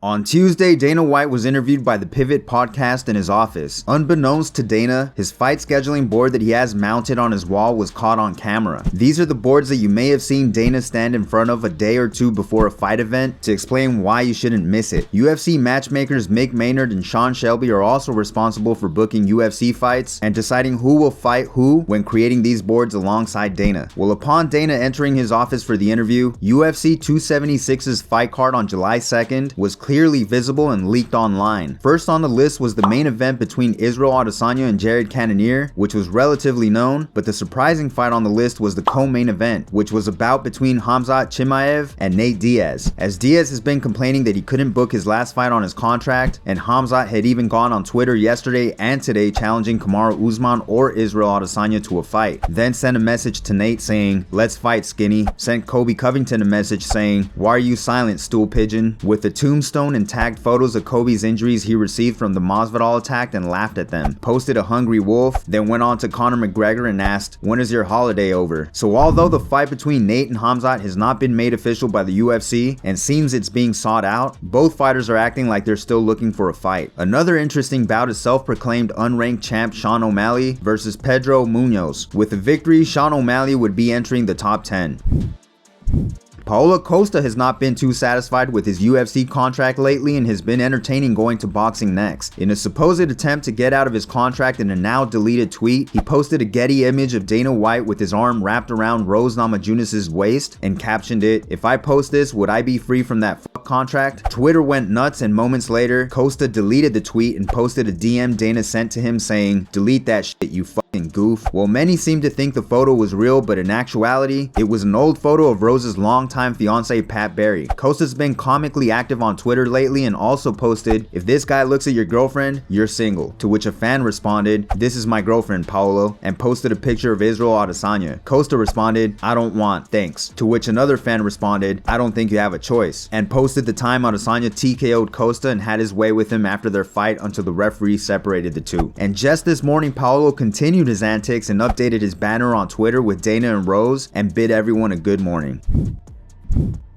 On Tuesday, Dana White was interviewed by the Pivot podcast in his office. Unbeknownst to Dana, his fight scheduling board that he has mounted on his wall was caught on camera. These are the boards that you may have seen Dana stand in front of a day or two before a fight event to explain why you shouldn't miss it. UFC matchmakers Mick Maynard and Sean Shelby are also responsible for booking UFC fights and deciding who will fight who when creating these boards alongside Dana. Well, upon Dana entering his office for the interview, UFC 276's fight card on July 2nd was clearly visible and leaked online. First on the list was the main event between Israel Adesanya and Jared Cannonier, which was relatively known, but the surprising fight on the list was the co-main event, which was a bout between Khamzat Chimaev and Nate Diaz. As Diaz has been complaining that he couldn't book his last fight on his contract, and Khamzat had even gone on Twitter yesterday and today challenging Kamaru Usman or Israel Adesanya to a fight. Then sent a message to Nate saying, "Let's fight, skinny." Sent Kobe Covington a message saying, "Why are you silent, stool pigeon?" With a tombstone and tagged photos of Kobe's injuries he received from the Masvidal attack and laughed at them. Posted a hungry wolf, then went on to Conor McGregor and asked, "When is your holiday over?" So although the fight between Nate and Khamzat has not been made official by the UFC and seems it's being sought out, both fighters are acting like they're still looking for a fight. Another interesting bout is self-proclaimed unranked champ Sean O'Malley versus Pedro Munoz. With a victory, Sean O'Malley would be entering the top 10. Paulo Costa has not been too satisfied with his UFC contract lately and has been entertaining going to boxing next. In a supposed attempt to get out of his contract in a now deleted tweet, he posted a Getty image of Dana White with his arm wrapped around Rose Namajunas' waist and captioned it, "If I post this, would I be free from that contract?" Twitter went nuts, and moments later, Costa deleted the tweet and posted a DM Dana sent to him saying, "Delete that shit, you fucking goof." Well, many seem to think the photo was real, but in actuality, it was an old photo of Rose's longtime fiance Pat Barry. Costa's been comically active on Twitter lately and also posted, "If this guy looks at your girlfriend, you're single." To which a fan responded, "This is my girlfriend, Paulo," and posted a picture of Israel Adesanya. Costa responded, "I don't want, thanks." To which another fan responded, "I don't think you have a choice," and posted the time Adesanya TKO'd Costa and had his way with him after their fight until the referee separated the two. And just this morning, Paulo continued his antics and updated his banner on Twitter with Dana and Rose and bid everyone a good morning.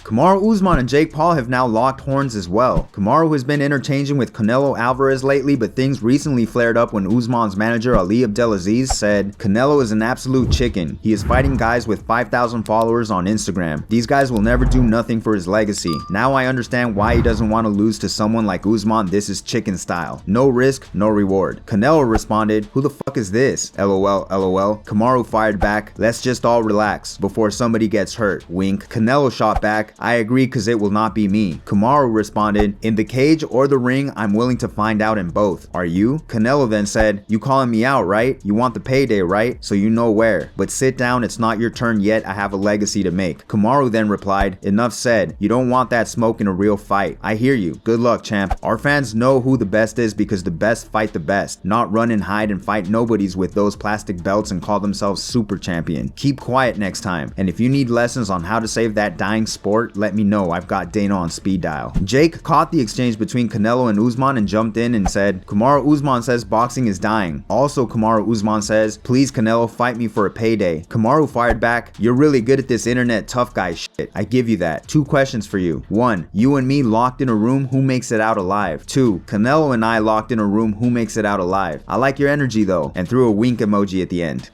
Kamaru Usman and Jake Paul have now locked horns as well. Kamaru has been interchanging with Canelo Alvarez lately, but things recently flared up when Usman's manager Ali Abdelaziz said, "Canelo is an absolute chicken. He is fighting guys with 5,000 followers on Instagram. These guys will never do nothing for his legacy. Now I understand why he doesn't want to lose to someone like Usman. This is chicken style. No risk, no reward." Canelo responded, "Who the fuck is this? LOL, LOL. Kamaru fired back, "Let's just all relax before somebody gets hurt. Wink." Canelo shot back, "I agree, cause it will not be me." Kamaru responded, "In the cage or the ring, I'm willing to find out in both. Are you?" Canelo then said, "You calling me out, right? You want the payday, right? So you know where. But sit down, it's not your turn yet. I have a legacy to make." Kamaru then replied, "Enough said. You don't want that smoke in a real fight. I hear you. Good luck, champ. Our fans know who the best is because the best fight the best, not run and hide and fight nobodies with those plastic belts and call themselves super champion. Keep quiet next time. And if you need lessons on how to save that dying sport, let me know. I've got Dana on speed dial." Jake caught the exchange between Canelo and Usman and jumped in and said, "Kamaru Usman says boxing is dying." Also, Kamaru Usman says, "Please Canelo, fight me for a payday." Kamaru fired back, "You're really good at this internet tough guy shit. I give you that. 2 questions for you. 1, you and me locked in a room, who makes it out alive? 2, Canelo and I locked in a room, who makes it out alive? I like your energy though," and threw a wink emoji at the end.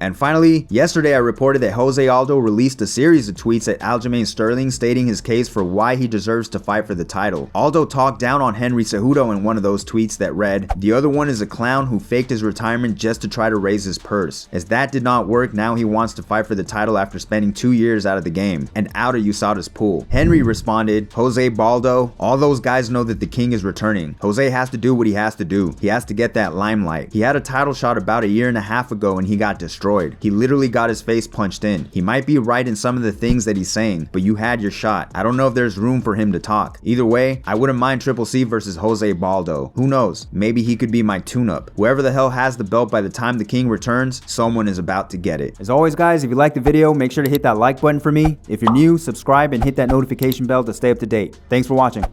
And finally, yesterday I reported that Jose Aldo released a series of tweets at Aljamain Sterling stating his case for why he deserves to fight for the title. Aldo talked down on Henry Cejudo in one of those tweets that read, "The other one is a clown who faked his retirement just to try to raise his purse. As that did not work, now he wants to fight for the title after spending 2 years out of the game and out of USADA's pool." Henry responded, "Jose Baldo, all those guys know that the king is returning. Jose has to do what he has to do. He has to get that limelight. He had a title shot about a year and a half ago and he got destroyed. He literally got his face punched in. He might be right in some of the things that he's saying, but you had your shot. I don't know if there's room for him to talk. Either way, I wouldn't mind Triple C versus Jose Baldo. Who knows? Maybe he could be my tune-up. Whoever the hell has the belt by the time the king returns, someone is about to get it." As always, guys, if you liked the video, make sure to hit that like button for me. If you're new, subscribe and hit that notification bell to stay up to date. Thanks for watching.